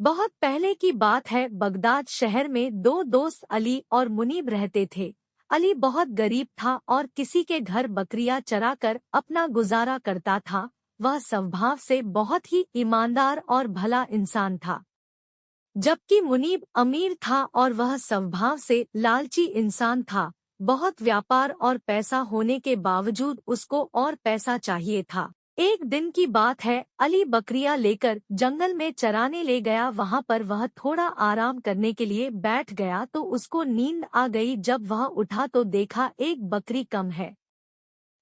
बहुत पहले की बात है। बगदाद शहर में दो दोस्त अली और मुनीब रहते थे। अली बहुत गरीब था और किसी के घर बकरियां चराकर अपना गुजारा करता था। वह स्वभाव से बहुत ही ईमानदार और भला इंसान था, जबकि मुनीब अमीर था और वह स्वभाव से लालची इंसान था। बहुत व्यापार और पैसा होने के बावजूद उसको और पैसा चाहिए था। एक दिन की बात है, अली बकरियां लेकर जंगल में चराने ले गया। वहां पर वह थोड़ा आराम करने के लिए बैठ गया तो उसको नींद आ गई। जब वह उठा तो देखा एक बकरी कम है।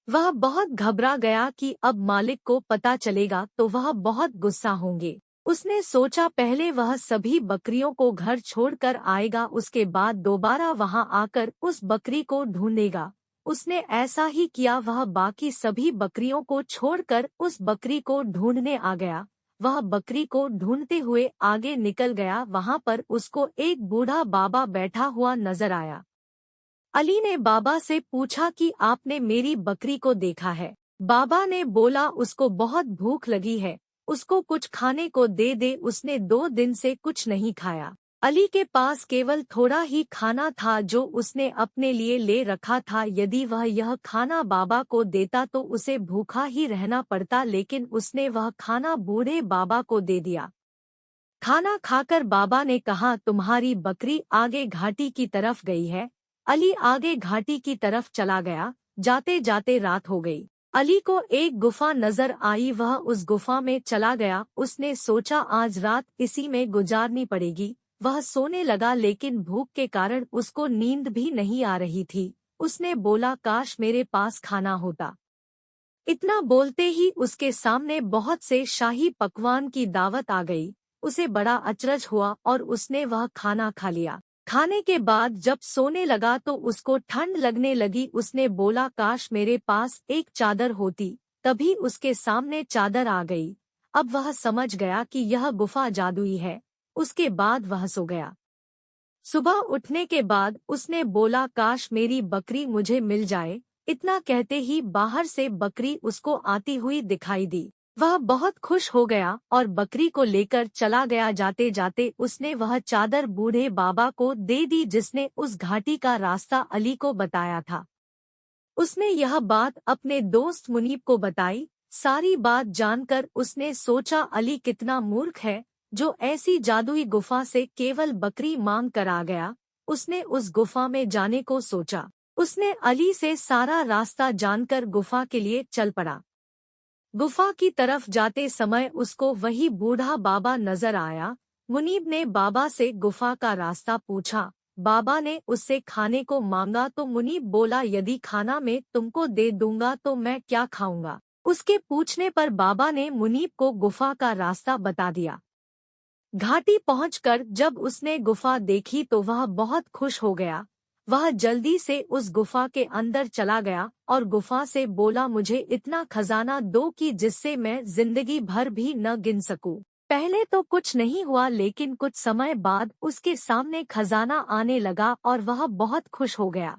वह बहुत घबरा गया कि अब मालिक को पता चलेगा तो वह बहुत गुस्सा होंगे। उसने सोचा पहले वह सभी बकरियों को घर छोड़कर आएगा, उसके बाद दोबारा वहां आकर उस बकरी को ढूंढेगा। उसने ऐसा ही किया। वह बाकी सभी बकरियों को छोड़कर उस बकरी को ढूंढने आ गया। वह बकरी को ढूंढते हुए आगे निकल गया। वहां पर उसको एक बूढ़ा बाबा बैठा हुआ नजर आया। अली ने बाबा से पूछा कि आपने मेरी बकरी को देखा है? बाबा ने बोला उसको बहुत भूख लगी है, उसको कुछ खाने को दे दे, उसने 2 दिन से कुछ नहीं खाया। अली के पास केवल थोड़ा ही खाना था जो उसने अपने लिए ले रखा था। यदि वह यह खाना बाबा को देता तो उसे भूखा ही रहना पड़ता, लेकिन उसने वह खाना बूढ़े बाबा को दे दिया। खाना खाकर बाबा ने कहा, तुम्हारी बकरी आगे घाटी की तरफ गई है। अली आगे घाटी की तरफ चला गया। जाते जाते रात हो गई। अली को एक गुफा नजर आई। वह उस गुफा में चला गया। उसने सोचा आज रात इसी में गुजारनी पड़ेगी। वह सोने लगा, लेकिन भूख के कारण उसको नींद भी नहीं आ रही थी। उसने बोला काश मेरे पास खाना होता। इतना बोलते ही उसके सामने बहुत से शाही पकवान की दावत आ गई। उसे बड़ा अचरज हुआ और उसने वह खाना खा लिया। खाने के बाद जब सोने लगा तो उसको ठंड लगने लगी। उसने बोला काश मेरे पास एक चादर होती। तभी उसके सामने चादर आ गई। अब वह समझ गया कि यह गुफा जादुई है। उसके बाद वह सो गया। सुबह उठने के बाद उसने बोला काश मेरी बकरी मुझे मिल जाए। इतना कहते ही बाहर से बकरी उसको आती हुई दिखाई दी। वह बहुत खुश हो गया और बकरी को लेकर चला गया। जाते जाते उसने वह चादर बूढ़े बाबा को दे दी जिसने उस घाटी का रास्ता अली को बताया था। उसने यह बात अपने दोस्त मुनीब को बताई। सारी बात जानकर उसने सोचा अली कितना मूर्ख है जो ऐसी जादुई गुफा से केवल बकरी मांग कर आ गया। उसने उस गुफा में जाने को सोचा। उसने अली से सारा रास्ता जानकर गुफा के लिए चल पड़ा। गुफा की तरफ जाते समय उसको वही बूढ़ा बाबा नजर आया। मुनीब ने बाबा से गुफा का रास्ता पूछा। बाबा ने उससे खाने को मांगा तो मुनीब बोला यदि खाना मैं तुमको दे दूंगा तो मैं क्या खाऊंगा। उसके पूछने पर बाबा ने मुनीब को गुफा का रास्ता बता दिया। घाटी पहुंचकर जब उसने गुफा देखी तो वह बहुत खुश हो गया। वह जल्दी से उस गुफा के अंदर चला गया और गुफा से बोला मुझे इतना खजाना दो कि जिससे मैं जिंदगी भर भी न गिन सकूं। पहले तो कुछ नहीं हुआ, लेकिन कुछ समय बाद उसके सामने खजाना आने लगा और वह बहुत खुश हो गया।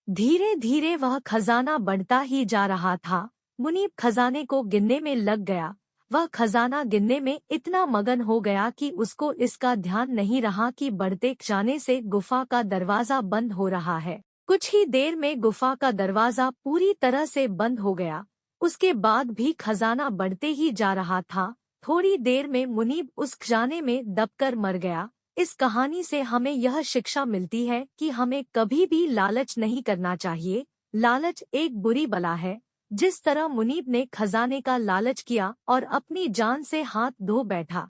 धीरे धीरे वह खजाना बढ़ता ही जा रहा था। मुनीब खजाने को गिनने में लग गया। वह खजाना गिनने में इतना मगन हो गया कि उसको इसका ध्यान नहीं रहा कि बढ़ते जाने से गुफा का दरवाजा बंद हो रहा है। कुछ ही देर में गुफा का दरवाजा पूरी तरह से बंद हो गया। उसके बाद भी खजाना बढ़ते ही जा रहा था। थोड़ी देर में मुनीब उस खजाने में दबकर मर गया। इस कहानी से हमें यह शिक्षा मिलती है कि हमें कभी भी लालच नहीं करना चाहिए। लालच एक बुरी बला है। जिस तरह मुनीब ने खजाने का लालच किया और अपनी जान से हाथ धो बैठा।